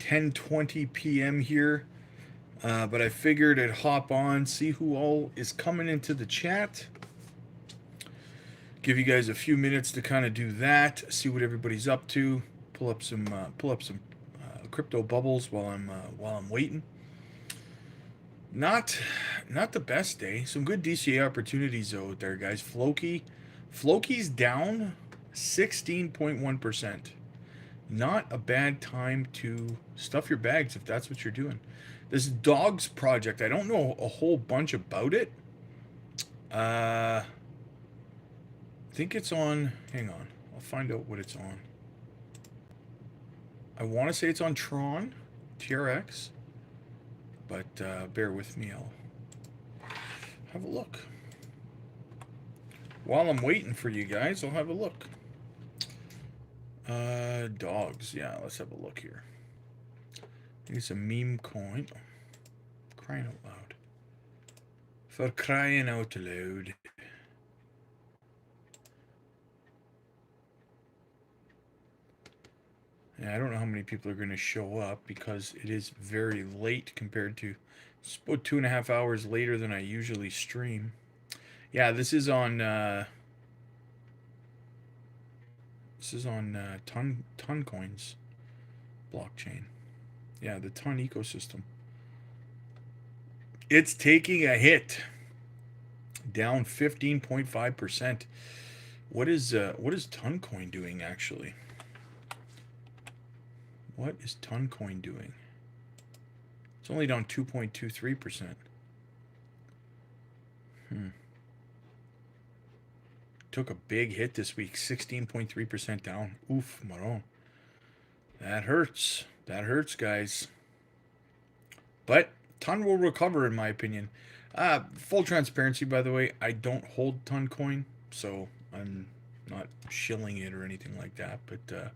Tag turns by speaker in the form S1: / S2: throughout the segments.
S1: 10:20 p.m. here, but I figured I'd hop on, see who all is coming into the chat. Give you guys a few minutes to kind of do that, see what everybody's up to, pull up some crypto bubbles while I'm waiting. Not the best day. Some good DCA opportunities though out there, guys. Floki's down 16.1%. Not a bad time to stuff your bags if that's what you're doing. This dogs project, I don't know a whole bunch about it. I think it's on, hang on, I'll find out what it's on. I want to say it's on Tron, TRX, but bear with me, I'll have a look. While I'm waiting for you guys, I'll have a look. Dogs, yeah, let's have a look here. It's a meme coin. Oh, crying out loud. For crying out loud. Yeah, I don't know how many people are going to show up because it is very late compared to, it's about 2.5 hours later than I usually stream. Yeah, this is on Ton Coins blockchain. Yeah, the Ton ecosystem. It's taking a hit, down 15.5%. What is Toncoin doing actually? What is Toncoin doing? It's only down 2.23%. Took a big hit this week, 16.3% down. Oof, marron. That hurts. That hurts, guys. But Ton will recover, in my opinion. Full transparency, by the way, I don't hold Toncoin, so I'm not shilling it or anything like that. But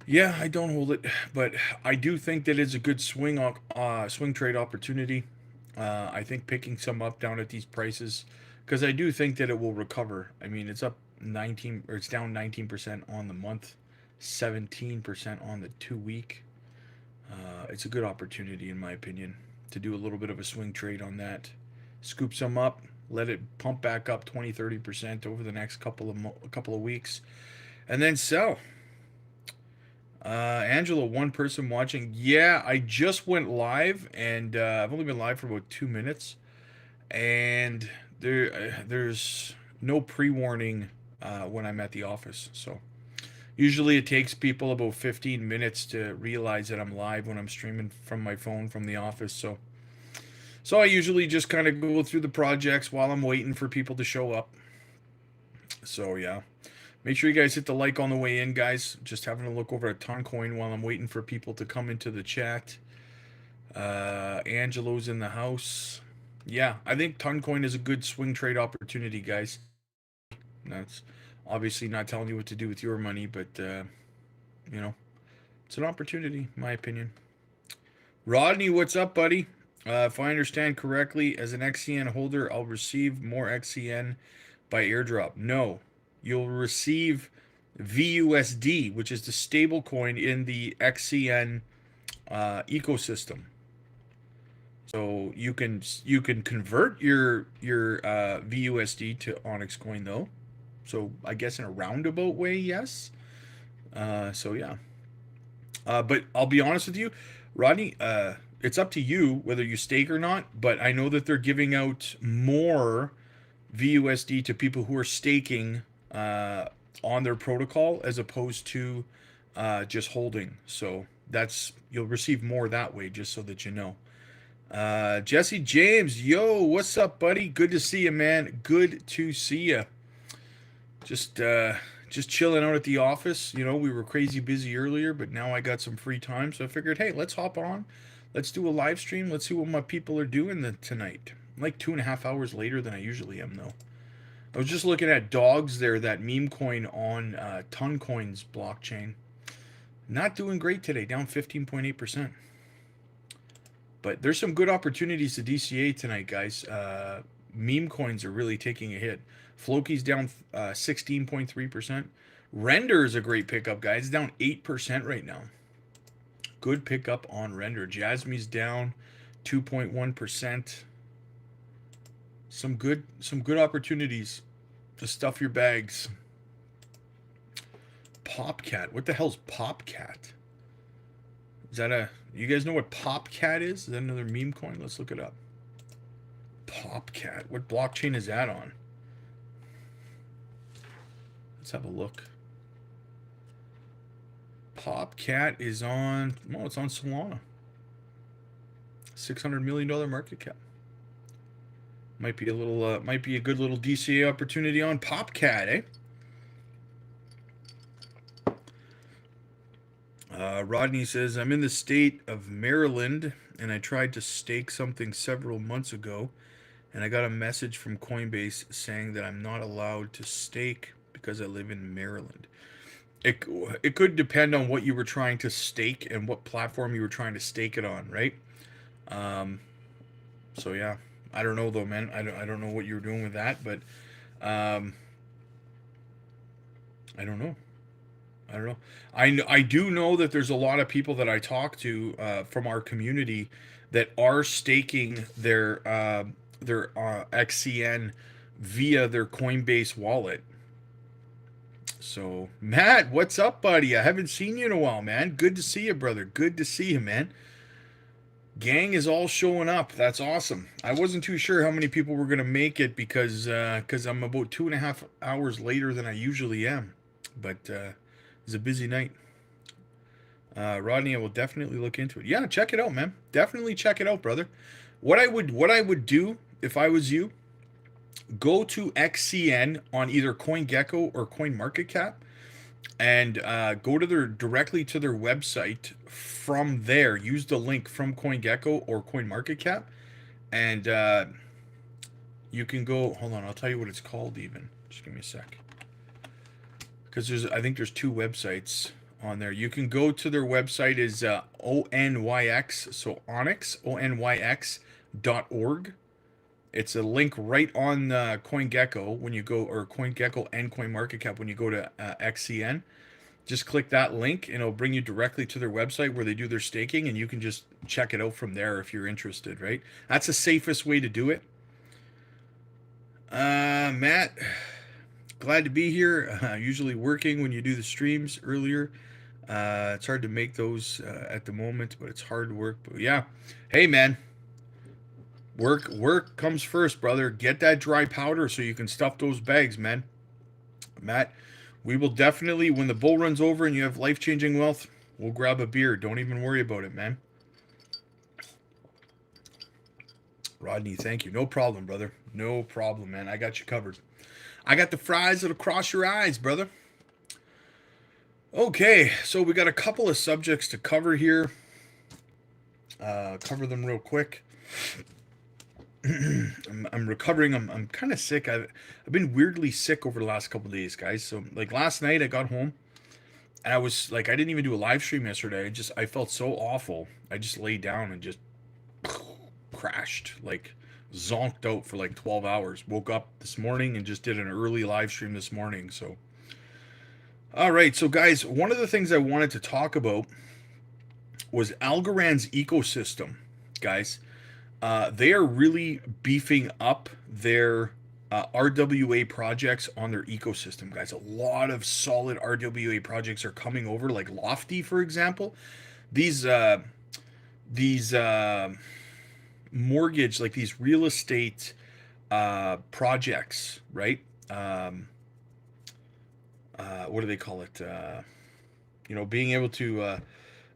S1: yeah, I don't hold it, but I do think that it's a good swing trade opportunity. I think picking some up down at these prices, because I do think that it will recover. I mean, it's up 19, or it's down 19% on the month, 17% on the 2-week. It's a good opportunity, in my opinion, to do a little bit of a swing trade on that. Scoop some up, let it pump back up 20-30% over the next couple of weeks, and then sell. Angela, one person watching. Yeah, I just went live, and I've only been live for about 2 minutes, and there's no pre-warning when I'm at the office. So usually it takes people about 15 minutes to realize that I'm live when I'm streaming from my phone from the office. So I usually just kind of go through the projects while I'm waiting for people to show up. So yeah. Make sure you guys hit the like on the way in, guys. Just having a look over at Toncoin while I'm waiting for people to come into the chat. Angelo's in the house. Yeah, I think Toncoin is a good swing trade opportunity, guys. That's obviously not telling you what to do with your money, but, you know, it's an opportunity, in my opinion. Rodney, what's up, buddy? If I understand correctly, as an XCN holder, I'll receive more XCN by airdrop. No. You'll receive VUSD, which is the stable coin in the XCN ecosystem. So you can convert your VUSD to Onyx coin though. So I guess in a roundabout way, yes. So yeah. But I'll be honest with you, Rodney. It's up to you whether you stake or not. But I know that they're giving out more VUSD to people who are staking on their protocol as opposed to just holding. So you'll receive more that way, just so that you know. Jesse James, yo, what's up, buddy? Good to see you, man. Good to see you. Just chilling out at the office. You know, we were crazy busy earlier, but now I got some free time, so I figured, hey, let's hop on. Let's do a live stream. Let's see what my people are doing tonight. I'm like 2.5 hours later than I usually am, though. I was just looking at dogs there, that meme coin on Toncoin's blockchain. Not doing great today, down 15.8%. But there's some good opportunities to DCA tonight, guys. Meme coins are really taking a hit. Floki's down 16.3%. Render is a great pickup, guys. It's down 8% right now. Good pickup on render. Jasmys down 2.1%. Some good opportunities to stuff your bags. Popcat. What the hell's Popcat? Is that a... You guys know what Popcat is? Is that another meme coin? Let's look it up. Popcat. What blockchain is that on? Let's have a look. Popcat is on... Well, it's on Solana. $600 million market cap. Might be a little... might be a good little DCA opportunity on Popcat, eh? Rodney says, I'm in the state of Maryland, and I tried to stake something several months ago, and I got a message from Coinbase saying that I'm not allowed to stake because I live in Maryland. It could depend on what you were trying to stake and what platform you were trying to stake it on, right? So yeah, I don't know though, man. I don't know what you were doing with that, but I don't know. I don't know. I do know that there's a lot of people that I talk to from our community that are staking their XCN via their Coinbase wallet. So, Matt, what's up, buddy? I haven't seen you in a while, man. Good to see you, brother. Good to see you, man. Gang is all showing up. That's awesome. I wasn't too sure how many people were going to make it because I'm about 2.5 hours later than I usually am. But it's a busy night. Rodney, I will definitely look into it. Yeah, check it out, man. Definitely check it out, brother. What I would do if I was you, go to XCN on either CoinGecko or CoinMarketCap and go to directly to their website. From there, use the link from CoinGecko or CoinMarketCap, and you can go. Hold on, I'll tell you what it's called. Even just give me a sec, because I think there's two websites on there. You can go to their website is ONYX, so Onyx, ONYX.org. It's a link right on CoinGecko when you go, or CoinGecko and CoinMarketCap when you go to XCN. Just click that link and it'll bring you directly to their website where they do their staking, and you can just check it out from there if you're interested, right? That's the safest way to do it. Matt, glad to be here. Usually working when you do the streams earlier. It's hard to make those at the moment, but it's hard work. But yeah, hey man, work comes first, brother. Get that dry powder so you can stuff those bags, man. Matt, we will definitely, when the bull runs over and you have life-changing wealth, we'll grab a beer. Don't even worry about it, man. Rodney, thank you. No problem, brother. No problem, man. I got you covered. I got the fries that'll cross your eyes, brother. Okay, so we got a couple of subjects to cover here. Cover them real quick. I'm recovering. I'm kind of sick. I've been weirdly sick over the last couple of days, guys. So like last night I got home and I was like, I didn't even do a live stream yesterday. I felt so awful. I just laid down and just crashed, like zonked out for like 12 hours. Woke up this morning and just did an early live stream this morning. So all right, so guys, one of the things I wanted to talk about was Algorand's ecosystem, guys. They are really beefing up their RWA projects on their ecosystem, guys. A lot of solid RWA projects are coming over, like Lofty, for example. These mortgage, like these real estate projects, right? What do they call it?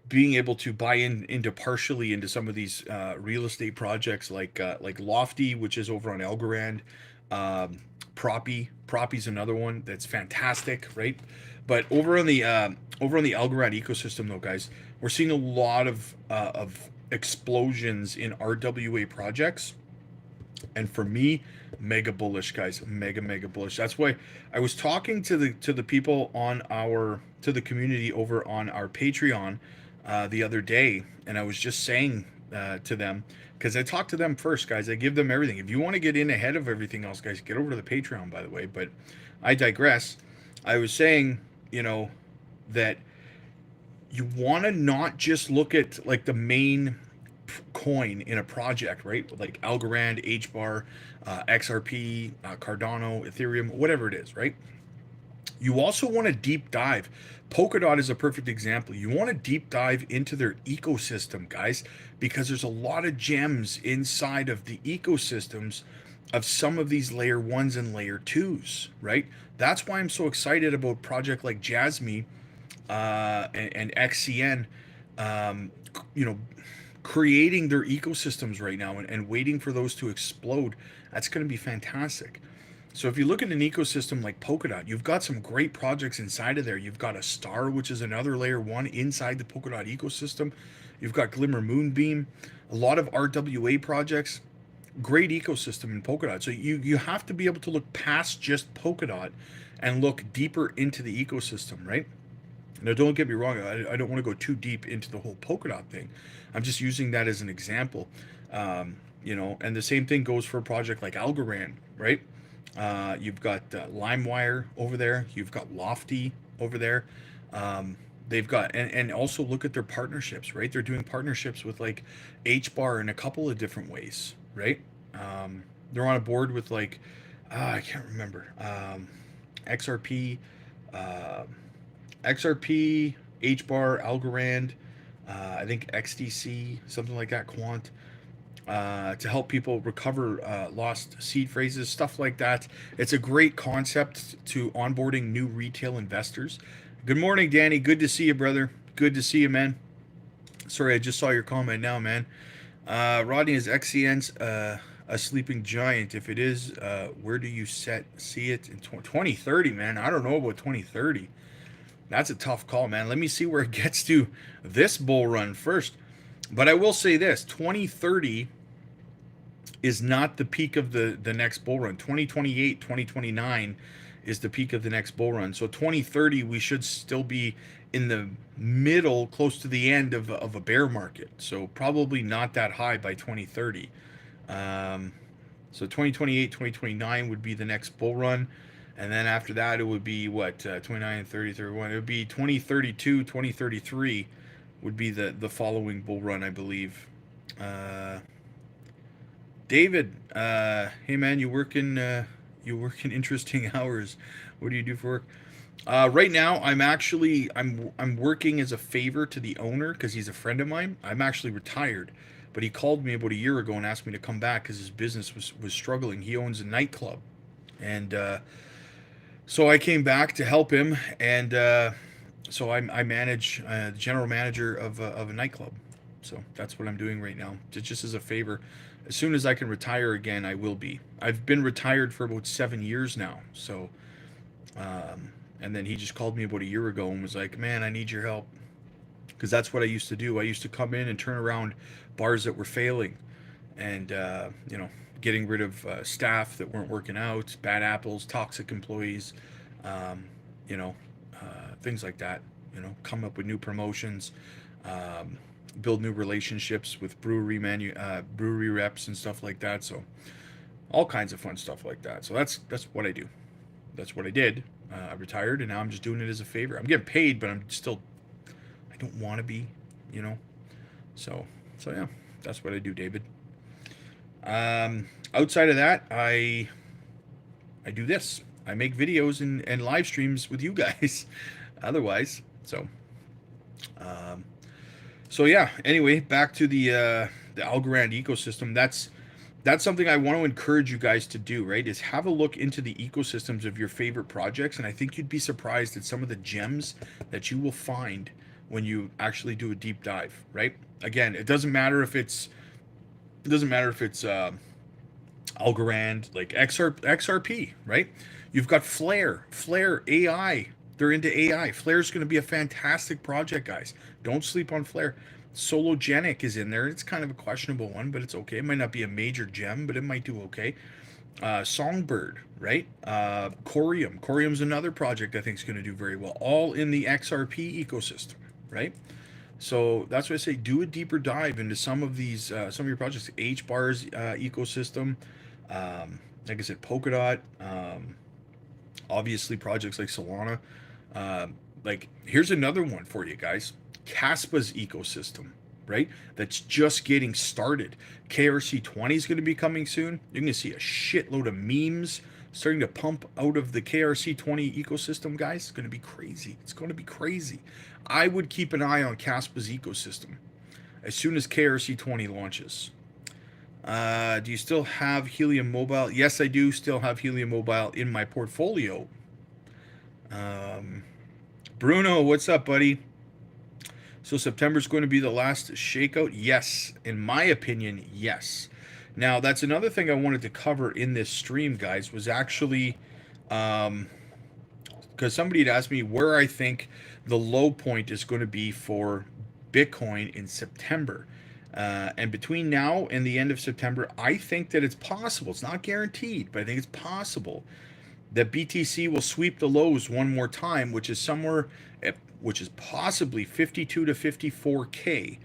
S1: Being able to buy into partially into some of these real estate projects like Lofty, which is over on Algorand. Propy's another one that's fantastic, right? But over on the Algorand ecosystem, though, guys, we're seeing a lot of explosions in RWA projects, and for me, mega bullish, guys. Mega bullish. That's why I was talking to the people to the community over on our Patreon the other day, and I was just saying to them, because I talk to them first, guys. I give them everything. If you want to get in ahead of everything else, guys, get over to the Patreon, by the way. But I digress. I was saying, that you want to not just look at like the main coin in a project, right? Like Algorand, HBAR, XRP, Cardano, Ethereum, whatever it is, right? You also want to deep dive. Polkadot is a perfect example. You want to deep dive into their ecosystem, guys, because there's a lot of gems inside of the ecosystems of some of these layer ones and layer twos, right? That's why I'm so excited about project like Jasmy and XCN, um, you know, creating their ecosystems right now and waiting for those to explode. That's going to be fantastic. So if you look at an ecosystem like Polkadot, you've got some great projects inside of there. You've got a Star, which is another layer one inside the Polkadot ecosystem. You've got Glimmer Moonbeam, a lot of RWA projects. Great ecosystem in Polkadot. So you have to be able to look past just Polkadot and look deeper into the ecosystem, right? Now, don't get me wrong. I don't want to go too deep into the whole Polkadot thing. I'm just using that as an example. And the same thing goes for a project like Algorand, right? You've got LimeWire over there. You've got Lofty over there. They've got and also look at their partnerships, right? They're doing partnerships with like HBAR in a couple of different ways, right? They're on a board with like I can't remember XRP, uh, XRP, HBAR, Algorand, I think XDC, something like that, Quant, to help people recover lost seed phrases, stuff like that. It's a great concept to onboarding new retail investors. Good morning, Danny. Good to see you, brother. Good to see you, man. Sorry, I just saw your comment now, man. Rodney, is XCN's a sleeping giant? If it is, where do you see it in 2030, man? I don't know about 2030. That's a tough call, man. Let me see where it gets to this bull run first. But I will say this, 2030 is not the peak of the next bull run. 2028, 2029 is the peak of the next bull run. So 2030, we should still be in the middle, close to the end of a bear market. So probably not that high by 2030. So 2028, 2029 would be the next bull run. And then after that, it would be what, 29, 30, 31. It would be 2032, 2033 would be the following bull run, I believe. David, hey man, you work in interesting hours. What do you do for work? Right now, I'm working as a favor to the owner because he's a friend of mine. I'm actually retired, but he called me about a year ago and asked me to come back because his business was struggling. He owns a nightclub, and so I came back to help him, and so I manage the general manager of a nightclub. So that's what I'm doing right now, just as a favor. As soon as I can retire again, I will be. I've been retired for about 7 years now. So, and then he just called me about a year ago and was like, "Man, I need your help," because that's what I used to do. I used to come in and turn around bars that were failing, and getting rid of staff that weren't working out, bad apples, toxic employees, um, you know, things like that. Come up with new promotions, um, build new relationships with brewery reps and stuff like that. So all kinds of fun stuff like that. So that's what I do. That's what I did. I retired, and now I'm just doing it as a favor. I'm getting paid, but I don't want to be, you know. So yeah, that's what I do, David. Outside of that, I do this. I make videos and live streams with you guys. Otherwise, um, so yeah. Anyway, back to the Algorand ecosystem. That's something I want to encourage you guys to do. Right, is have a look into the ecosystems of your favorite projects, and I think you'd be surprised at some of the gems that you will find when you actually do a deep dive. Right. Again, it doesn't matter if it's Algorand, like XRP, right? You've got Flare AI. They're into AI. Flare's going to be a fantastic project, guys. Don't sleep on Flare. Sologenic is in there. It's kind of a questionable one, but it's okay. It might not be a major gem, but it might do okay. Songbird, right? Corium. Corium's another project I think is going to do very well. All in the XRP ecosystem, right? So that's why I say do a deeper dive into some of your projects. HBAR's ecosystem, like I said, Polkadot, obviously projects like Solana. Like here's another one for you guys. KASPA's ecosystem, right? That's just getting started. KRC20 is going to be coming soon. You're going to see a shitload of memes starting to pump out of the KRC20 ecosystem, guys. It's going to be crazy. It's going to be crazy. I would keep an eye on KASPA's ecosystem as soon as KRC20 launches. Do you still have Helium Mobile? Yes, I do still have Helium Mobile in my portfolio. Bruno, what's up, buddy? So September's going to be the last shakeout? Yes. In my opinion, yes. Now, that's another thing I wanted to cover in this stream, guys, was actually because somebody had asked me where I think the low point is going to be for Bitcoin in September. And between now and the end of September, I think that it's possible. It's not guaranteed, but I think it's possible that BTC will sweep the lows one more time, which is somewhere, which is possibly 52 to 54K.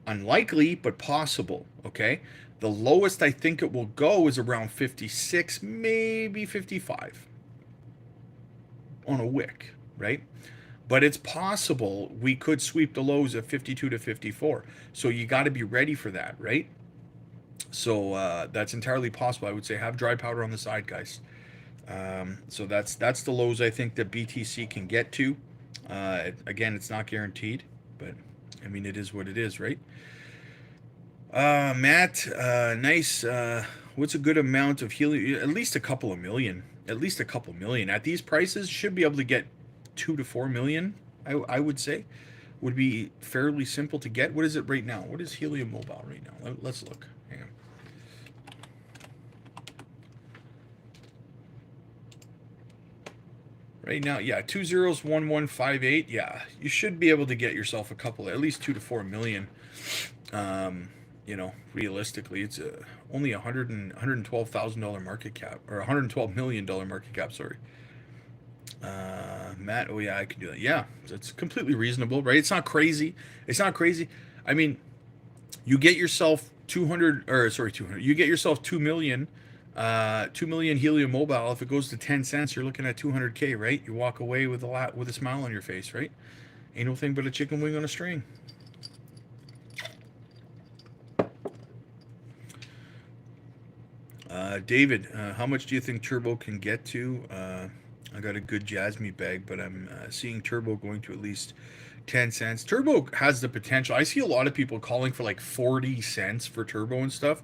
S1: Unlikely, but possible, okay? The lowest I think it will go is around 56, maybe 55 on a wick, right? But it's possible we could sweep the lows of 52 to 54. So you got to be ready for that, right? So that's entirely possible. I would say have dry powder on the side, guys. So that's the lows I think that BTC can get to. Again, it's not guaranteed, but I mean, it is what it is, right? Matt, nice. What's a good amount of helium? At least a couple of million. At least a couple million. At these prices, should be able to get 2 to 4 million. I would say would be fairly simple to get. What is it right now? What is Helium Mobile right now? Let's look. Hang on. Right now, yeah, 201158. Yeah, you should be able to get yourself a couple, at least 2 to 4 million. You know, realistically, it's only $112,000 market cap, or $112 million market cap. Sorry, Matt. Oh yeah, I can do that. Yeah, it's completely reasonable, right? It's not crazy. It's not crazy. I mean, you get yourself 200, or sorry, 200. You get yourself 2 million. 2 million Helium Mobile. If it goes to 10 cents, you're looking at 200K, right? You walk away with a smile on your face, right? Ain't no thing but a chicken wing on a string. David, how much do you think Turbo can get to? I got a good Jasmy bag, but I'm seeing Turbo going to at least 10 cents. Turbo has the potential. I see a lot of people calling for like 40 cents for Turbo and stuff.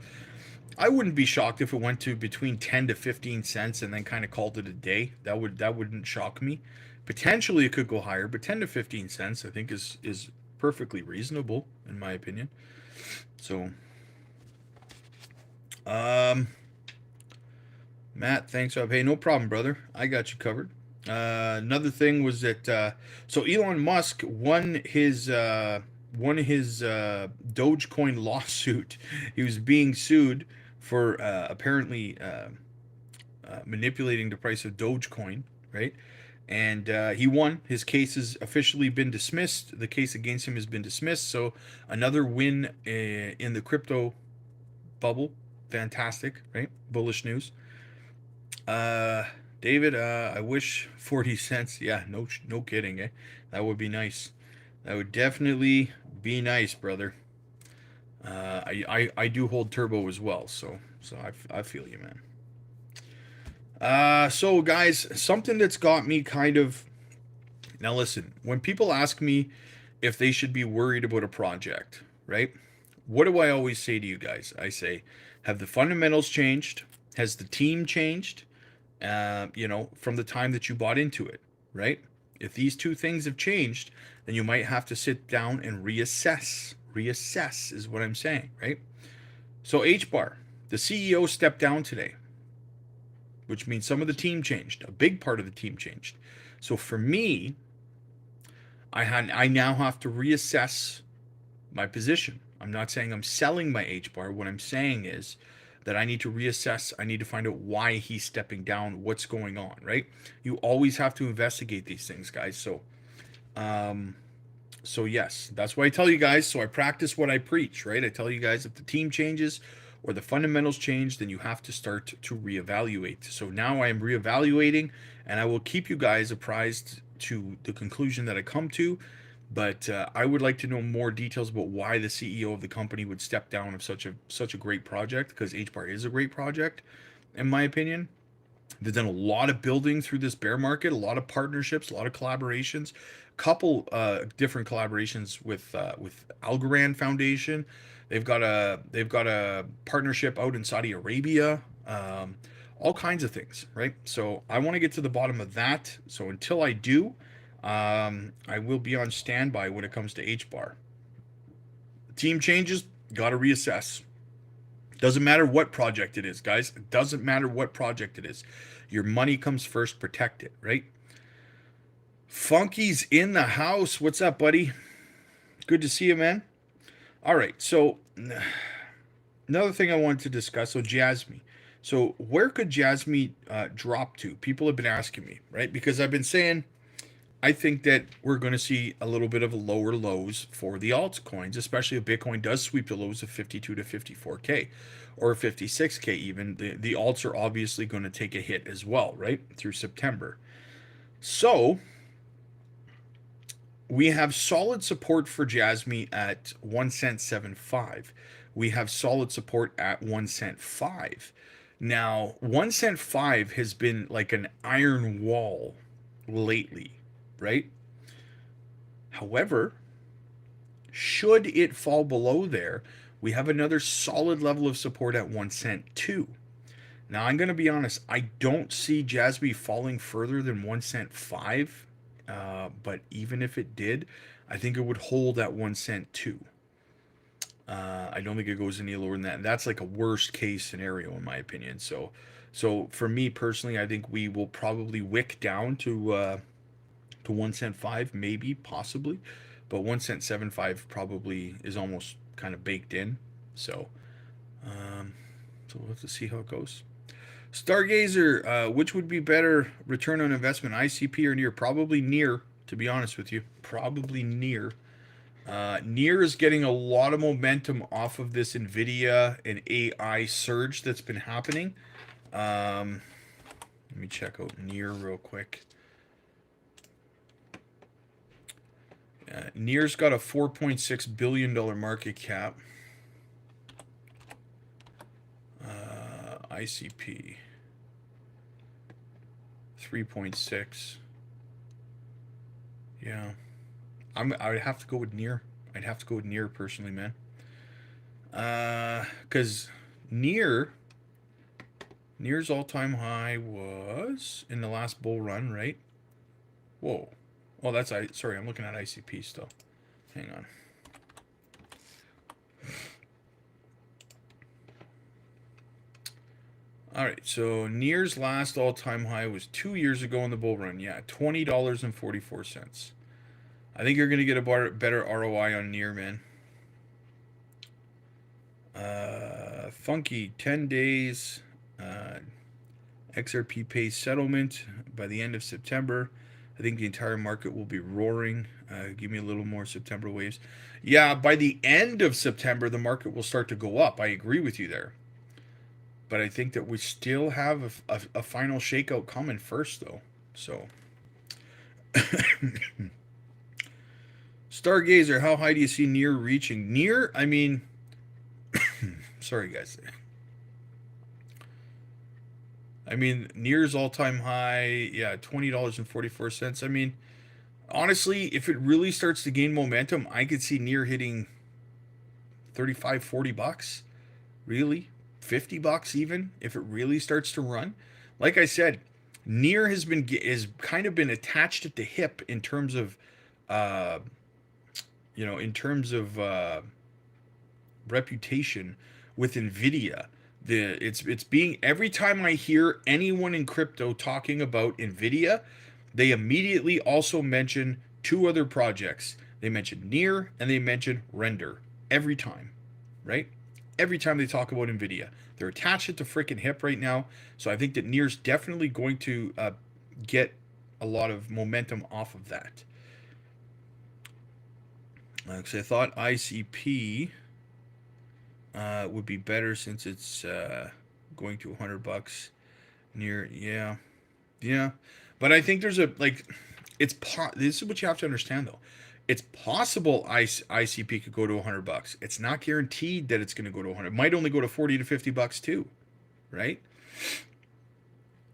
S1: I wouldn't be shocked if it went to between 10 to 15 cents and then kind of called it a day. That wouldn't shock me. Potentially it could go higher, but 10 to 15 cents I think is perfectly reasonable in my opinion. So Matt, thanks. Hey, no problem, brother. I got you covered. Another thing was that so Elon Musk won his Dogecoin lawsuit. He was being sued for apparently manipulating the price of Dogecoin, right? And he won. His case has officially been dismissed. The case against him has been dismissed. So another win in the crypto bubble. Fantastic, right? Bullish news. David, I wish 40 cents. Yeah, no kidding, eh? That would be nice. That would definitely be nice, brother. I do hold Turbo as well, so I feel you, man. So guys, something that's got me kind of, now listen, when people ask me if they should be worried about a project, right? What do I always say to you guys? I say, have the fundamentals changed? Has the team changed? You know, from the time that you bought into it, right? If these two things have changed, then you might have to sit down and reassess. Reassess is what I'm saying, right? So HBAR, the CEO stepped down today, which means some of the team changed. A big part of the team changed. So for me, I now have to reassess my position. I'm not saying I'm selling my HBAR. What I'm saying is that I need to reassess. I need to find out why he's stepping down, what's going on, right? You always have to investigate these things, guys. So yes, that's why I tell you guys. So I practice what I preach, right? I tell you guys, if the team changes or the fundamentals change, then you have to start to reevaluate. So now I am reevaluating, and I will keep you guys apprised to the conclusion that I come to. But I would like to know more details about why the CEO of the company would step down of such a great project, because HBAR is a great project, in my opinion. They've done a lot of building through this bear market, a lot of partnerships, a lot of collaborations, couple different collaborations with Algorand Foundation. They've got a partnership out in Saudi Arabia. All kinds of things, right? So I want to get to the bottom of that. So until I do, I will be on standby when it comes to HBAR. Team changes, got to reassess. Doesn't matter what project it is, guys. It doesn't matter what project it is. Your money comes first, protect it, right? Funky's in the house. What's up, buddy? Good to see you, man. All right, so another thing I wanted to discuss. So Jasmy. So where could Jasmy drop to? People have been asking me, right? Because I've been saying I think that we're going to see a little bit of lower lows for the altcoins, especially if Bitcoin does sweep the lows of 52 to 54K or 56K even. The alts are obviously going to take a hit as well, right? Through September. So we have solid support for Jasmy at 1 cent 75. We have solid support at 1 cent 5. Now, 1 cent 5 has been like an iron wall lately, right? However, should it fall below there, we have another solid level of support at 1 cent 2. Now, I'm going to be honest, I don't see Jasmy falling further than 1 cent 5. But even if it did, I think it would hold at 1 cent 2. I don't think it goes any lower than that. And that's like a worst case scenario in my opinion. So for me personally, I think we will probably wick down to 1 cent 5, maybe, possibly, but 1 cent 75 probably is almost kind of baked in. So, so we'll have to see how it goes. Stargazer, which would be better return on investment, ICP or near? Probably near, to be honest with you. Probably near. Near is getting a lot of momentum off of this NVIDIA and AI surge that's been happening. Let me check out near real quick. Near's got a $4.6 billion market cap. ICP 3.6. Yeah, I would have to go with near. I'd have to go with near personally, man. Because near's all-time high was in the last bull run, right? Whoa. Oh, that's sorry. I'm looking at ICP still. Hang on. All right, so near's last all-time high was 2 years ago in the bull run. Yeah, $20.44. I think you're going to get a better ROI on near, man. Funky, 10 days. XRP pays settlement by the end of September. I think the entire market will be roaring. Give me a little more September waves. Yeah, by the end of September, the market will start to go up. I agree with you there. But I think that we still have a final shakeout coming first, though. So, Stargazer, how high do you see near reaching? Near, I mean, sorry guys. I mean, near's all-time high, yeah, $20.44. I mean, honestly, if it really starts to gain momentum, I could see near hitting 35, 40 bucks. Really? 50 bucks even if it really starts to run. Like I said, near has kind of been attached at the hip in terms of reputation with Nvidia. It's being, every time I hear anyone in crypto talking about Nvidia, they immediately also mention two other projects. They mention Near and they mention Render every time, right? Every time they talk about Nvidia, they're attached at the freaking hip right now. So I think that Near's definitely going to get a lot of momentum off of that. Because I thought ICP would be better since it's going to 100 bucks. Near, yeah, but I think there's this is what you have to understand though. It's possible ICP could go to $100. It's not guaranteed that it's going to go to 100. It might only go to 40 to $50 too, right?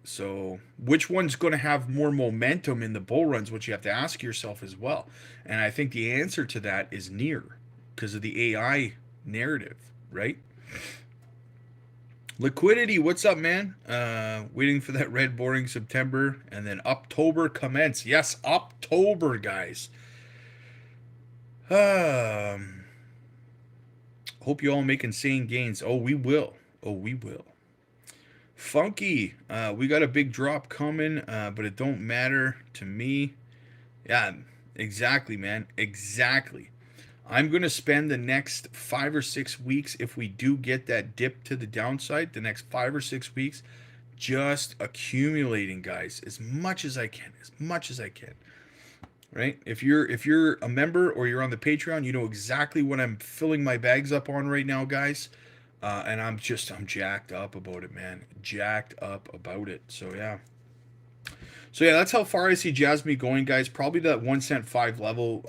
S1: So, which one's going to have more momentum in the bull runs? What you have to ask yourself as well. And I think the answer to that is near, because of the AI narrative, right? Liquidity, what's up, man? Waiting for that red boring September and then October commence. Yes, October, guys. Hope you all make insane gains. Oh, we will. Oh, we will. Funky, we got a big drop coming, but it don't matter to me. Yeah, exactly, man. Exactly. I'm going to spend the next 5 or 6 weeks, if we do get that dip to the downside, the next 5 or 6 weeks, just accumulating, guys, as much as I can, as much as I can. Right? If you're a member or you're on the Patreon, you know exactly what I'm filling my bags up on right now, guys. And I'm jacked up about it, man. Jacked up about it. So yeah. So yeah, that's how far I see Jasmy going, guys. Probably that 1.5 cent level.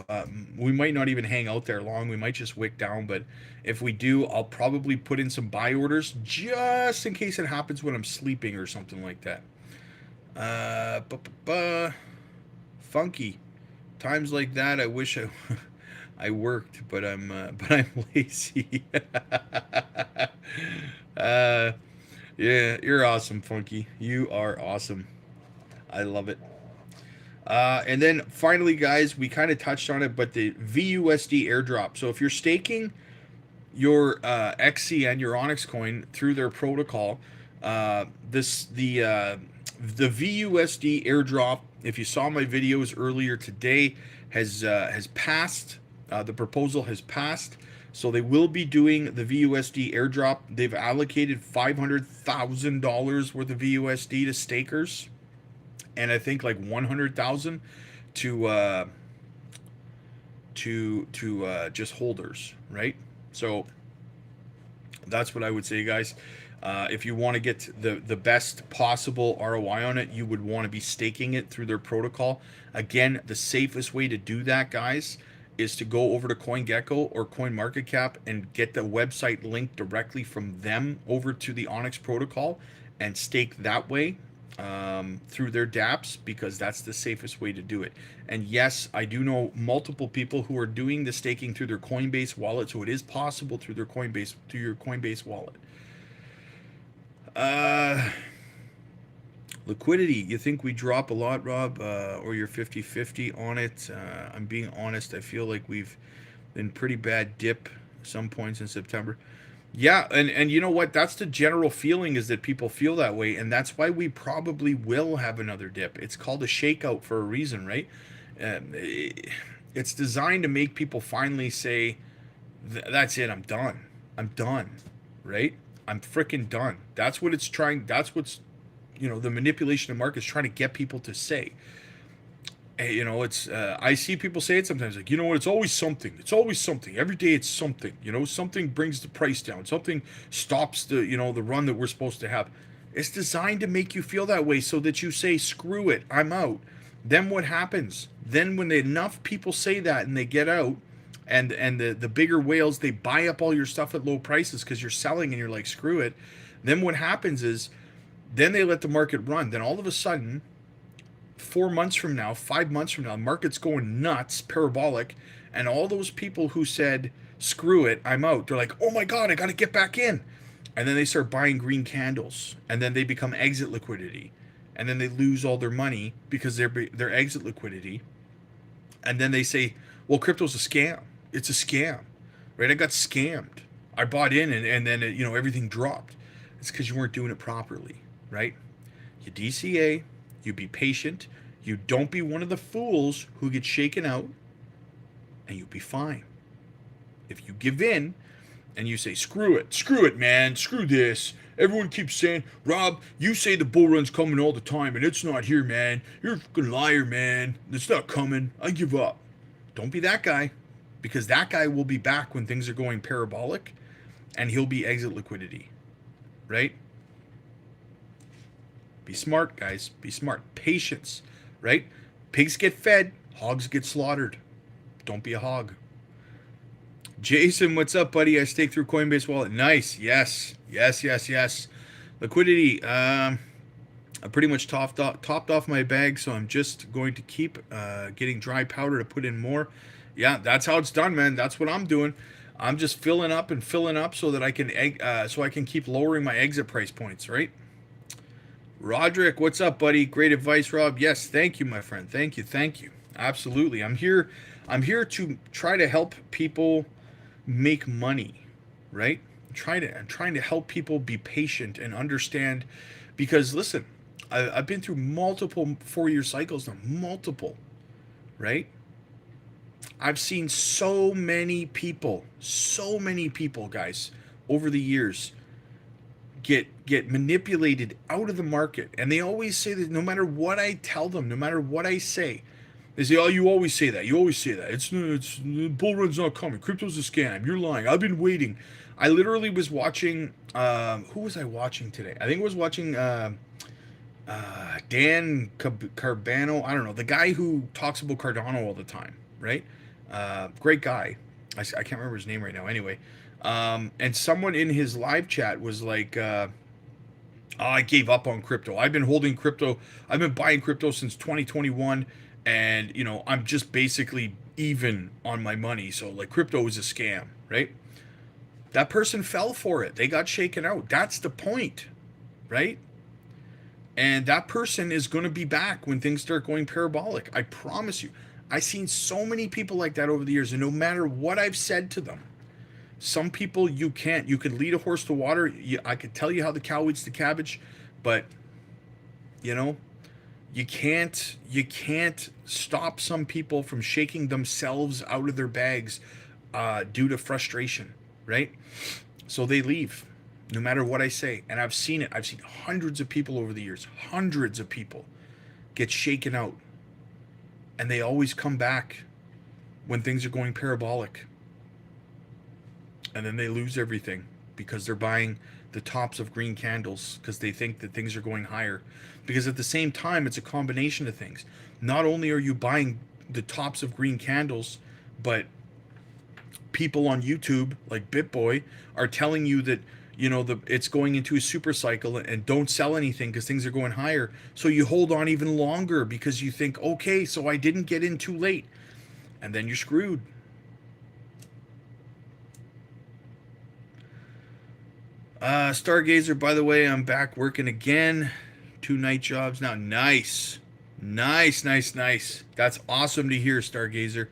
S1: We might not even hang out there long. We might just wick down. But if we do, I'll probably put in some buy orders just in case it happens when I'm sleeping or something like that. Funky. Times like that, I wish I worked, but I'm lazy. Yeah, you're awesome, Funky. You are awesome. I love it. And then finally, guys, we kind of touched on it, but the VUSD airdrop. So if you're staking your XC and your Onyx coin through their protocol, the VUSD airdrop, if you saw my videos earlier today, has passed. The proposal has passed. So they will be doing the VUSD airdrop. They've allocated $500,000 worth of VUSD to stakers, and I think like 100,000 to just holders, right? So that's what I would say, guys. If you want to get the best possible ROI on it, you would want to be staking it through their protocol. Again, the safest way to do that, guys, is to go over to CoinGecko or CoinMarketCap and get the website link directly from them over to the Onyx protocol and stake that way through their dApps, because that's the safest way to do it. And yes, I do know multiple people who are doing the staking through their Coinbase wallet, so it is possible through your Coinbase wallet. Liquidity, you think we drop a lot, Rob, or you're 50-50 on it? I'm being honest. I feel like we've been pretty bad dip some points in September. Yeah, and you know what? That's the general feeling, is that people feel that way, and that's why we probably will have another dip. It's called a shakeout for a reason, right? It's designed to make people finally say, "That's it. I'm done. I'm done." Right? I'm freaking done. That's what it's trying. That's what's, the manipulation of markets trying to get people to say. It's I see people say it sometimes, like, it's always something. It's always something. Every day it's something. Something brings the price down. Something stops the run that we're supposed to have. It's designed to make you feel that way so that you say, screw it, I'm out. Then what happens? Then when enough people say that and they get out, and the bigger whales, they buy up all your stuff at low prices because you're selling and you're like, screw it. Then what happens is, then they let the market run. Then all of a sudden, 4 months from now, 5 months from now, the market's going nuts, parabolic, and all those people who said, screw it, I'm out, they're like, oh my God, I got to get back in. And then they start buying green candles, and then they become exit liquidity. And then they lose all their money because they're exit liquidity. And then they say, well, crypto's a scam. It's a scam, right? I got scammed. I bought in, and then everything dropped. It's because you weren't doing it properly, right? You DCA, you be patient, you don't be one of the fools who get shaken out, and you'll be fine. If you give in and you say, screw it, man, screw this. Everyone keeps saying, Rob, you say the bull run's coming all the time, and it's not here, man. You're a fucking liar, man. It's not coming. I give up. Don't be that guy, because that guy will be back when things are going parabolic, and he'll be exit liquidity, right? Be smart, guys. Be smart. Patience, right? Pigs get fed, hogs get slaughtered. Don't be a hog. Jason, what's up, buddy? I staked through Coinbase Wallet. Nice. Yes. Yes, yes, yes. Liquidity. I pretty much topped off my bag, so I'm just going to keep getting dry powder to put in more. Yeah, that's how it's done, man. That's what I'm doing. I'm just filling up and filling up so that I can keep lowering my exit price points, right? Roderick, what's up, buddy? Great advice, Rob. Yes, thank you, my friend. Thank you, thank you. Absolutely. I'm here to try to help people make money, right? I'm trying to help people be patient and understand, because listen, I've been through multiple 4-year cycles now, multiple, right? I've seen so many people, guys, over the years get manipulated out of the market. And they always say that no matter what I tell them, no matter what I say, they say, "Oh, you always say that. You always say that. It's bull run's not coming. Crypto's a scam. You're lying. I've been waiting." I literally was watching. Who was I watching today? I think I was watching Dan Carbano. I don't know, the guy who talks about Cardano all the time, right? Great guy. I can't remember his name right now. Anyway, and someone in his live chat was like, "Oh, I gave up on crypto. I've been holding crypto. I've been buying crypto since 2021." And I'm just basically even on my money, so like crypto is a scam, right? That person fell for it. They got shaken out. That's the point, right? And that person is going to be back when things start going parabolic. I promise you. I've seen so many people like that over the years, and no matter what I've said to them, some people you can lead a horse to water. I could tell you how the cow eats the cabbage, but you can't stop some people from shaking themselves out of their bags due to frustration, right? So they leave, no matter what I say. And I've seen it. I've seen hundreds of people over the years, hundreds of people get shaken out. And they always come back when things are going parabolic. And then they lose everything because they're buying the tops of green candles because they think that things are going higher. Because at the same time, it's a combination of things. Not only are you buying the tops of green candles, but people on YouTube like BitBoy are telling you that it's going into a super cycle and don't sell anything because things are going higher. So you hold on even longer because you think, okay, so I didn't get in too late, and then you're screwed. Stargazer, by the way, I'm back working again. 2 night jobs now. Nice. That's awesome to hear, Stargazer.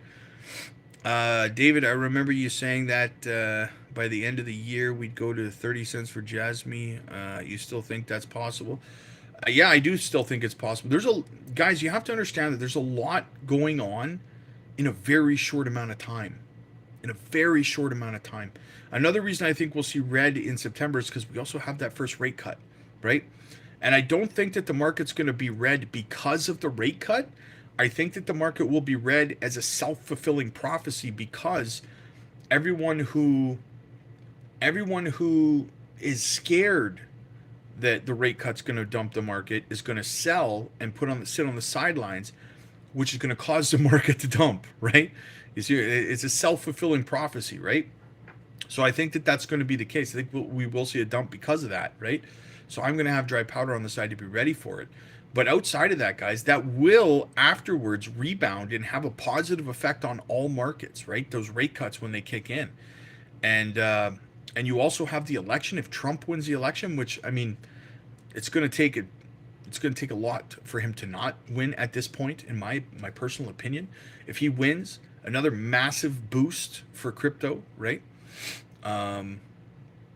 S1: David, I remember you saying that by the end of the year we'd go to 30 cents for Jasmy. You still think that's possible? Yeah, I do still think it's possible. Guys, you have to understand that there's a lot going on in a very short amount of time. Another reason I think we'll see red in September is because we also have that first rate cut, right? And I don't think that the market's going to be red because of the rate cut. I think that the market will be red as a self-fulfilling prophecy because everyone who is scared that the rate cut's going to dump the market is going to sell and sit on the sidelines, which is going to cause the market to dump, right? You see, it's a self-fulfilling prophecy, right? So I think that that's going to be the case. I think we will see a dump because of that, right? So I'm going to have dry powder on the side to be ready for it. But outside of that, guys, that will afterwards rebound and have a positive effect on all markets, right? Those rate cuts when they kick in. And you also have the election. If Trump wins the election, which, I mean, it's going to take a lot for him to not win at this point, in my personal opinion. If he wins, another massive boost for crypto, right?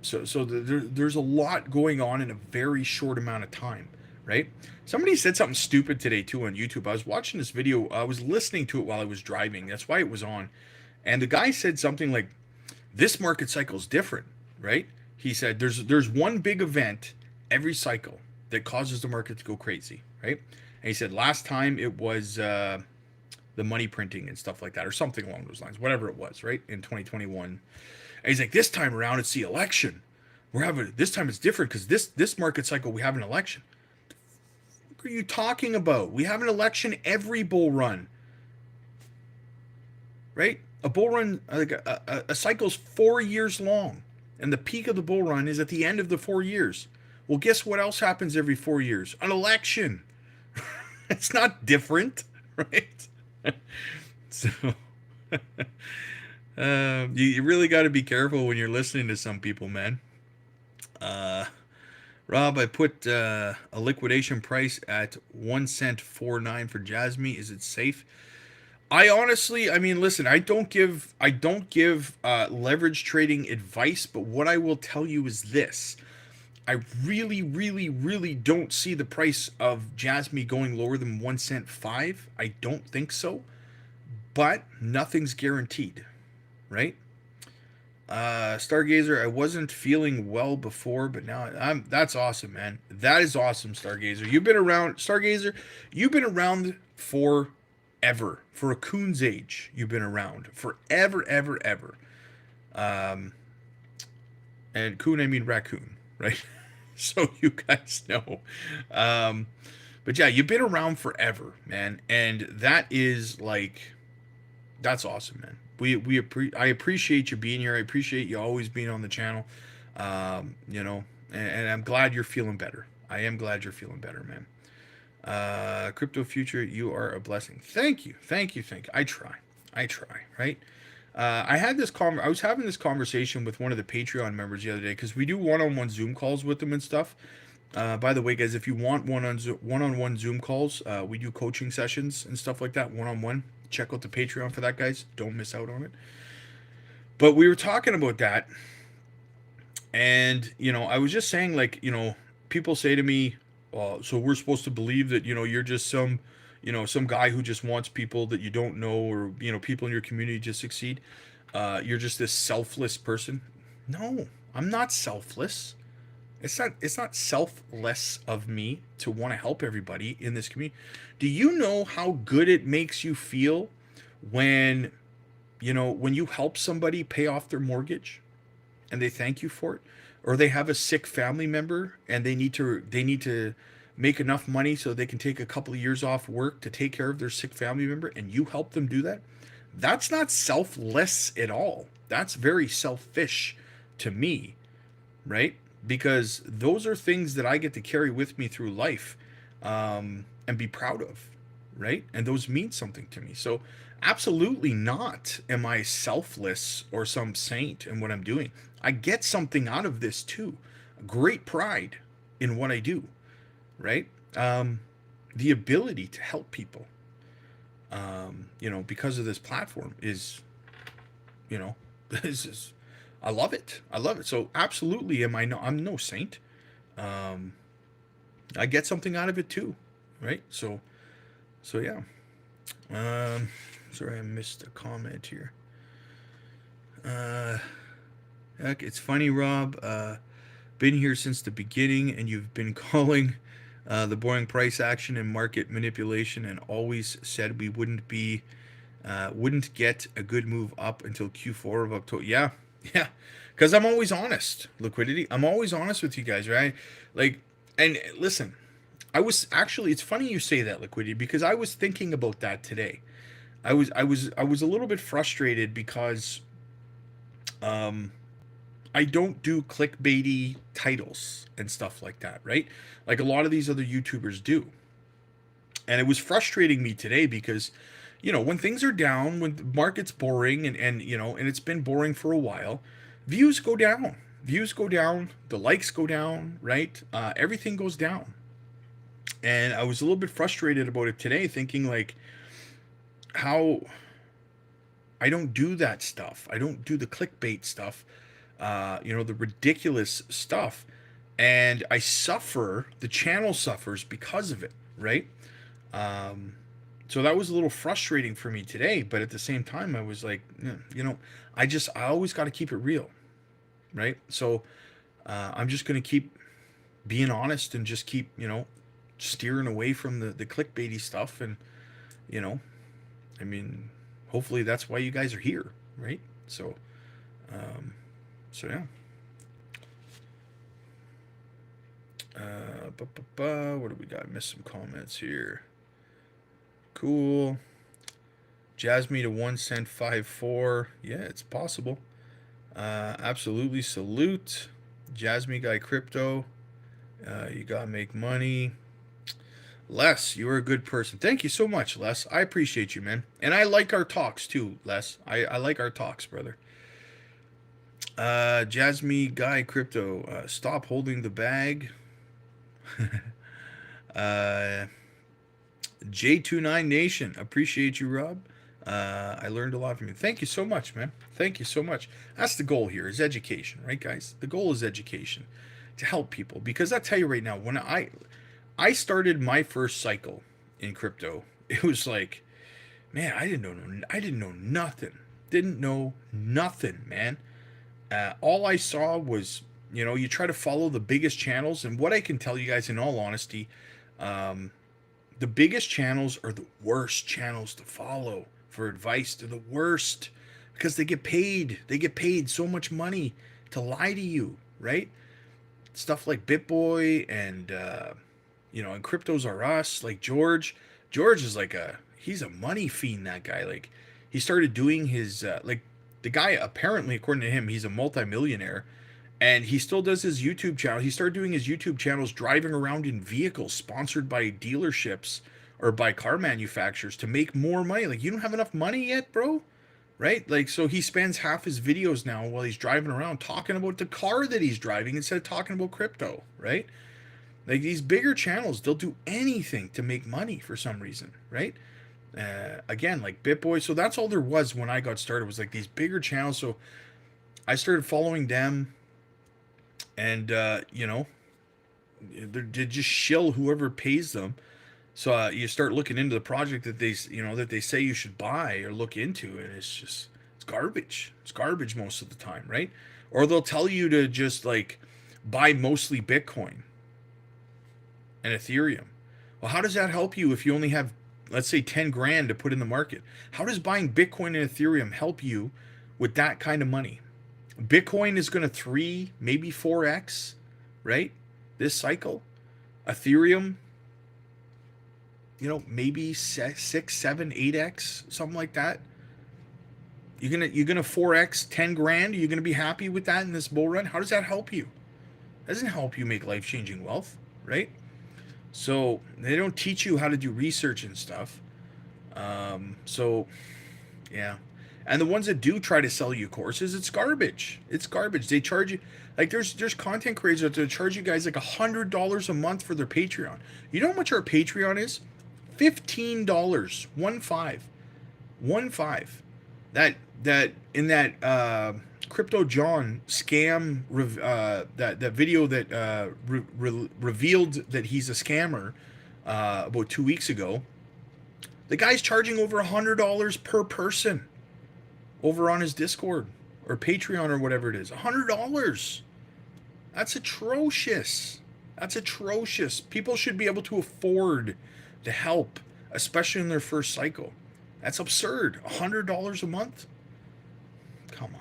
S1: So there's a lot going on in a very short amount of time, right? Somebody said something stupid today too on YouTube. I was watching this video. I was listening to it while I was driving. That's why it was on. And the guy said something like, "This market cycle is different," right? He said there's one big event every cycle that causes the market to go crazy, right? And he said last time it was the money printing and stuff like that, or something along those lines, whatever it was, right? In 2021. And he's like, this time around it's the election. This time it's different because this market cycle we have an election. What are you talking about? We have an election every bull run. right? A bull run, like a cycle's 4 years long, and the peak of the bull run is at the end of the 4 years. Well, guess what else happens every 4 years? An election. It's not different, right? So you really got to be careful when you're listening to some people, man. Uh, Rob, I put a liquidation price at 1 cent 49 for Jasmy. Is it safe? I honestly, I mean, listen, I don't give leverage trading advice, but what I will tell you is this: I really, really, really don't see the price of Jasmy going lower than 1 cent 5. I don't think so, but nothing's guaranteed, right? Stargazer, I wasn't feeling well before, but now I'm. That's awesome, man. That is awesome, Stargazer. You've been around, Stargazer. You've been around for ever. For a coon's age, you've been around forever, ever, ever. Um, and coon, I mean raccoon, right? So you guys know. Um, but yeah, you've been around forever, man, and that is like that's awesome, man. I appreciate you being here. I appreciate you always being on the channel. And I'm glad you're feeling better. I am glad you're feeling better, man. Crypto future, you are a blessing. Thank you, thank you, thank you. I try, right? I was having this conversation with one of the Patreon members the other day because we do one-on-one Zoom calls with them and stuff. By the way, guys, if you want one-on-one Zoom calls, we do coaching sessions and stuff like that, one-on-one. Check out the Patreon for that, guys. Don't miss out on it. But we were talking about that, and I was just saying, like, people say to me, so we're supposed to believe that you're just some guy who just wants people that you don't know, or people in your community to succeed. You're just this selfless person. No, I'm not selfless. It's not selfless of me to want to help everybody in this community. Do you know how good it makes you feel when when you help somebody pay off their mortgage and they thank you for it, or they have a sick family member and they need to make enough money so they can take a couple of years off work to take care of their sick family member, and you help them do that? That's not selfless at all. That's very selfish to me, right? Because those are things that I get to carry with me through life, and be proud of, right? And those mean something to me. So, absolutely not am I selfless or some saint in what I'm doing. I get something out of this too. Great pride in what I do, right? The ability to help people, because of this platform is, you know, this is I love it. I love it. So absolutely, I'm no saint. Um, I get something out of it too, right? So yeah. Um, Sorry, I missed a comment here. Heck, it's funny, Rob. Been here since the beginning, and you've been calling the boring price action and market manipulation, and always said we wouldn't get a good move up until Q4 of October. Yeah, yeah, because I'm always honest. Liquidity. I'm always honest with you guys, right? Like, and listen, it's funny you say that, Liquidity, because I was thinking about that today. I was a little bit frustrated because um I don't do clickbaity titles and stuff like that, right? Like a lot of these other YouTubers do. And it was frustrating me today because when things are down, when the market's boring, and it's been boring for a while, views go down. Views go down, the likes go down, right? Everything goes down. And I was a little bit frustrated about it today, thinking like how I don't do that stuff. I don't do the clickbait stuff, the ridiculous stuff. And I suffer, the channel suffers because of it, right? Um, so that was a little frustrating for me today, but at the same time, I was like, I always got to keep it real, right? So I'm just going to keep being honest and just keep, steering away from the clickbaity stuff. And, you know, I mean, hopefully that's why you guys are here, right? So, um, yeah. What do we got? Missed some comments here. Cool. Jasmy to 1 cent 5-4. Yeah, it's possible. Absolutely salute. Jasmy guy crypto. You gotta make money. Les, you're a good person. Thank you so much, Les. I appreciate you, man. And I like our talks too, Les. I like our talks, brother. Jasmy guy crypto. Stop holding the bag. uh, J29 Nation. Appreciate you, Rob. I learned a lot from you. Thank you so much, man. Thank you so much. That's the goal here is education, right, guys? The goal is education to help people. Because I tell you right now, when I started my first cycle in crypto, it was like, man, I didn't know nothing. Didn't know nothing, man. All I saw was, you try to follow the biggest channels, and what I can tell you guys, in all honesty, the biggest channels are the worst channels to follow for advice. They're the worst because they get paid. They get paid so much money to lie to you, right? Stuff like BitBoy and and Cryptos Are Us, like George. George is he's a money fiend. That guy, like, he started doing his the guy, apparently, according to him, he's a multimillionaire, and he still does his YouTube channel. He started doing his YouTube channels driving around in vehicles sponsored by dealerships or by car manufacturers to make more money. Like, you don't have enough money yet, bro? Right? Like, so he spends half his videos now while he's driving around talking about the car that he's driving instead of talking about crypto, right? Like, these bigger channels, they'll do anything to make money for some reason, right? Again, like BitBoy. So that's all there was when I got started, was like these bigger channels. So I started following them, and they just shill whoever pays them. So you start looking into the project that they say you should buy or look into, and it's garbage. It's garbage most of the time, right? Or they'll tell you to just like buy mostly Bitcoin and Ethereum. Well, how does that help you if you only have, let's say, 10 grand to put in the market? How does buying Bitcoin and Ethereum help you with that kind of money? Bitcoin is going to 3, maybe 4x, right? This cycle. Ethereum, maybe 6, 7, 8x, something like that. You're gonna 4x 10 grand. Are you gonna be happy with that in this bull run? How does that help you? It doesn't help you make life-changing wealth, right? So they don't teach you how to do research and stuff. So yeah. And the ones that do try to sell you courses, it's garbage. It's garbage. They charge you, like, there's content creators that charge you guys like $100 a month for their Patreon. You know how much our Patreon is? $15. 1.5. That in that Crypto John scam that video that revealed that he's a scammer about 2 weeks ago. The guy's charging over $100 per person over on his Discord or Patreon or whatever it is. $100. That's atrocious. That's atrocious. People should be able to afford the help, especially in their first cycle. That's absurd. $100 a month? Come on.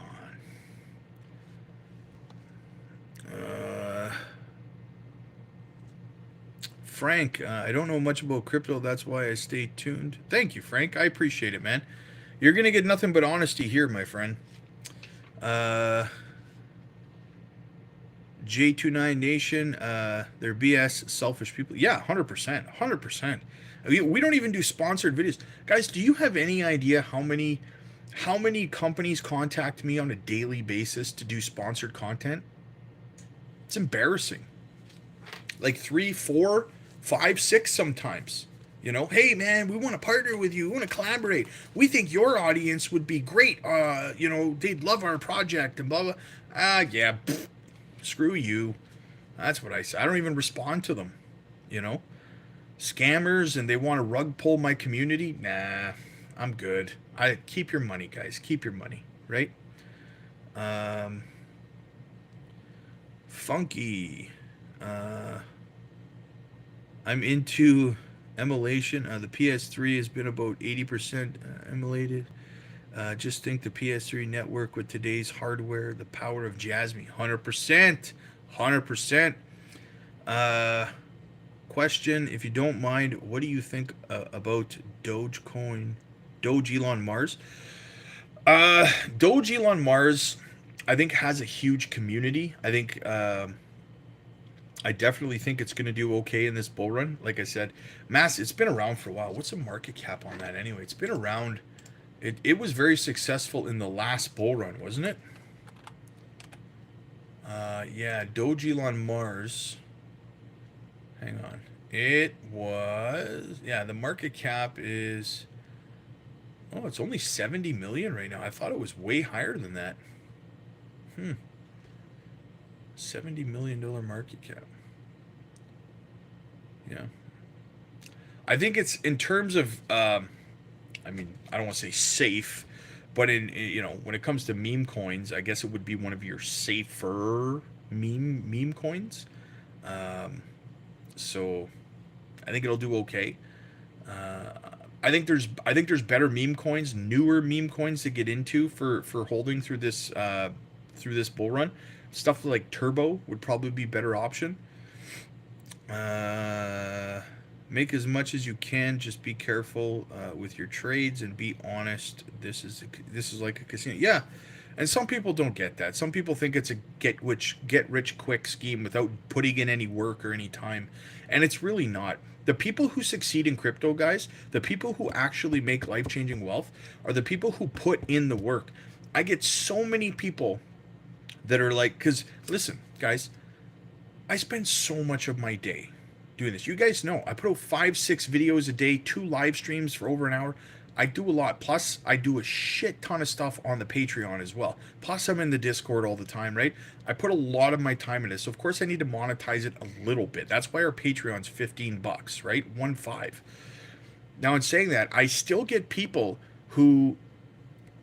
S1: Frank, I don't know much about crypto. That's why I stay tuned. Thank you, Frank. I appreciate it, man. You're going to get nothing but honesty here, my friend. J29 Nation, they're BS, selfish people. Yeah, 100%. 100%. We don't even do sponsored videos. Guys, do you have any idea how many companies contact me on a daily basis to do sponsored content? It's embarrassing. Like 3, 4, 5, 6 sometimes. Hey man, we want to partner with you. We want to collaborate. We think your audience would be great. They'd love our project and blah blah. Yeah, screw you. That's what I say. I don't even respond to them. Scammers, and they want to rug pull my community. Nah, I'm good. I keep your money, guys. Keep your money, right? Funky. I'm into emulation. The PS3 has been about 80% emulated. Just think the PS3 network with today's hardware, the power of Jasmy. 100%. 100%. Question, if you don't mind, what do you think about Dogecoin Doge Elon Mars. Doge Elon Mars, I think, has a huge community. I think I definitely think it's going to do okay in this bull run. Like I said, it's been around for a while. What's the market cap on that anyway? It's been around. It was very successful in the last bull run, wasn't it? Yeah, Doge Elon Mars. Hang on. It was, yeah, the market cap is, oh, it's only 70 million right now. I thought it was way higher than that. 70 million dollar market cap. Yeah. I think it's in terms of I mean, I don't want to say safe, but when it comes to meme coins, I guess it would be one of your safer meme coins. Um, so I think it'll do okay. Uh, I think there's better meme coins, newer meme coins to get into for holding through this bull run. Stuff like Turbo would probably be a better option. Uh, Make as much as you can. Just be careful with your trades and be honest. This is like a casino. Yeah, and some people don't get that. Some people think it's a get rich quick scheme without putting in any work or any time, and it's really not. The people who succeed in crypto, guys, the people who actually make life changing wealth, are the people who put in the work. I get so many people that are like, because listen, guys, I spend so much of my day doing this. You guys know I put out 5, 6 videos a day, 2 live streams for over an hour. I do a lot. Plus, I do a shit ton of stuff on the Patreon as well. Plus, I'm in the Discord all the time, right? I put a lot of my time in this. So, of course, I need to monetize it a little bit. That's why our Patreon's $15, right? 1.5. Now, in saying that, I still get people who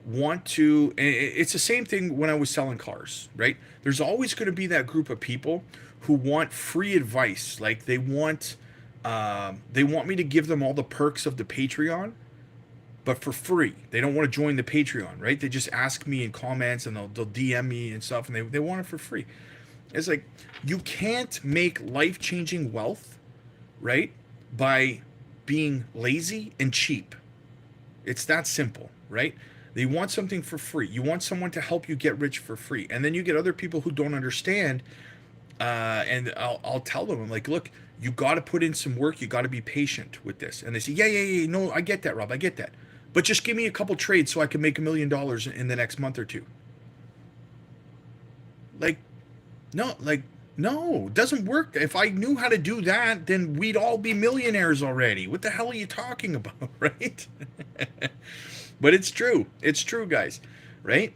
S1: want to, it's the same thing when I was selling cars, right? There's always going to be that group of people who want free advice. Like they want me to give them all the perks of the Patreon, but for free. They don't want to join the Patreon, right? They just ask me in comments and they'll DM me and stuff, and they want it for free. It's like, you can't make life-changing wealth, right, by being lazy and cheap. It's that simple, right? They want something for free. You want someone to help you get rich for free. And then you get other people who don't understand. And I'll tell them, I'm like, look, you got to put in some work. You got to be patient with this. And they say, yeah. No, I get that, Rob. I get that. But just give me a couple trades so I can make $1 million in the next month or two. Like, no, it doesn't work. If I knew how to do that, then we'd all be millionaires already. What the hell are you talking about, right? But it's true. It's true, guys, right?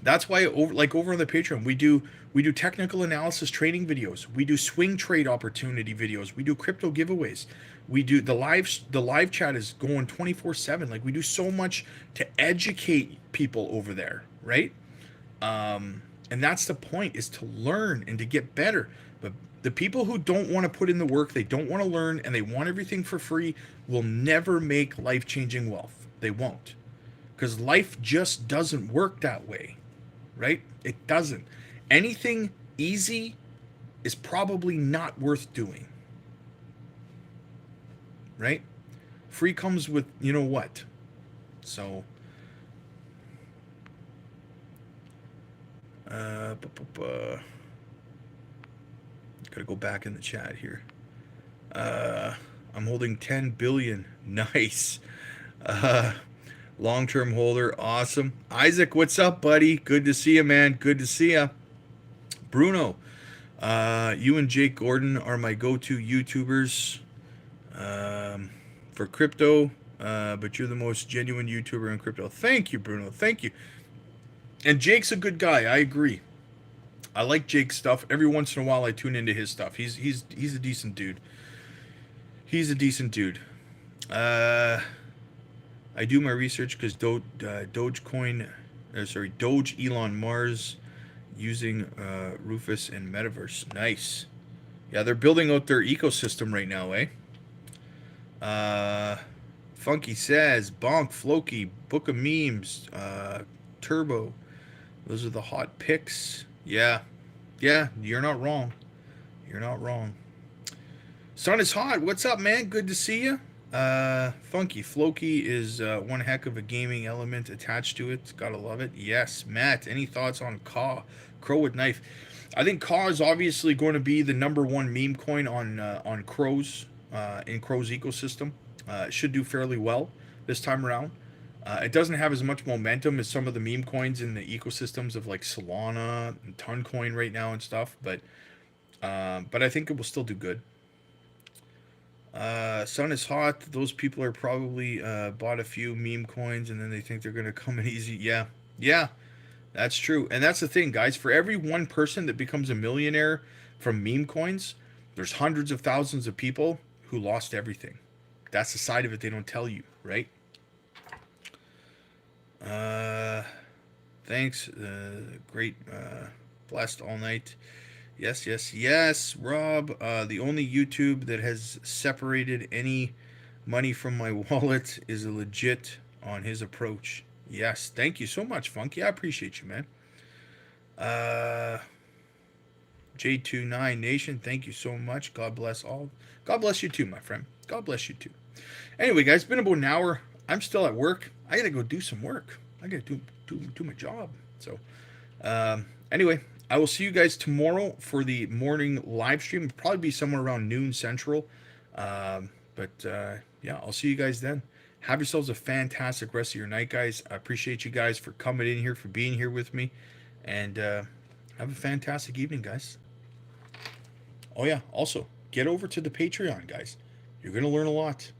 S1: That's why over on the Patreon, we do technical analysis training videos. We do swing trade opportunity videos. We do crypto giveaways. We do the live chat is going 24/7. Like, we do so much to educate people over there, right? And that's the point, is to learn and to get better. But the people who don't want to put in the work, they don't want to learn, and they want everything for free, will never make life-changing wealth. They won't. Because life just doesn't work that way, right? It doesn't. Anything easy is probably not worth doing, right? Free comes with you know what. So, gotta go back in the chat here. I'm holding 10 billion. Nice. Long-term holder. Awesome. Isaac, what's up, buddy? Good to see you, man. Good to see you. Bruno, you and Jake Gordon are my go-to YouTubers for crypto, but you're the most genuine YouTuber in crypto. Thank you, Bruno. Thank you. And Jake's a good guy. I agree. I like Jake's stuff. Every once in a while, I tune into his stuff. He's a decent dude. He's a decent dude. I do my research because Doge Elon Mars using Rufus and Metaverse. Nice. Yeah, they're building out their ecosystem right now, Funky says, Bonk, Floki, Book of Memes, Turbo. Those are the hot picks. Yeah, you're not wrong. You're not wrong. Sun is hot. What's up, man? Good to see you. Funky Floki is one heck of a gaming element attached to it. Gotta love it. Yes, Matt. Any thoughts on Crow with knife? I think Ka is obviously going to be the number one meme coin on Crow's in Crow's ecosystem. It should do fairly well this time around. It doesn't have as much momentum as some of the meme coins in the ecosystems of like Solana and Toncoin right now and stuff, but I think it will still do good. Sun is hot. Those people are probably bought a few meme coins and then they think they're gonna come in easy. Yeah, yeah, that's true. And that's the thing, guys. For every one person that becomes a millionaire from meme coins, there's hundreds of thousands of people who lost everything. That's the side of it they don't tell you, right? Uh, thanks. Great. Blessed all night. Yes, yes, yes, Rob. The only YouTube that has separated any money from my wallet is a legit on his approach. Yes, thank you so much, Funky. I appreciate you, man. Uh, J29 Nation, thank you so much. God bless all. God bless you too, my friend. God bless you too. Anyway, guys, it's been about an hour. I'm still at work. I gotta go do some work. I gotta do my job. So, anyway, I will see you guys tomorrow for the morning live stream. It'll probably be somewhere around noon central. But yeah, I'll see you guys then. Have yourselves a fantastic rest of your night, guys. I appreciate you guys for coming in here, for being here with me, and have a fantastic evening, guys. Oh yeah, also get over to the Patreon, guys. You're gonna learn a lot.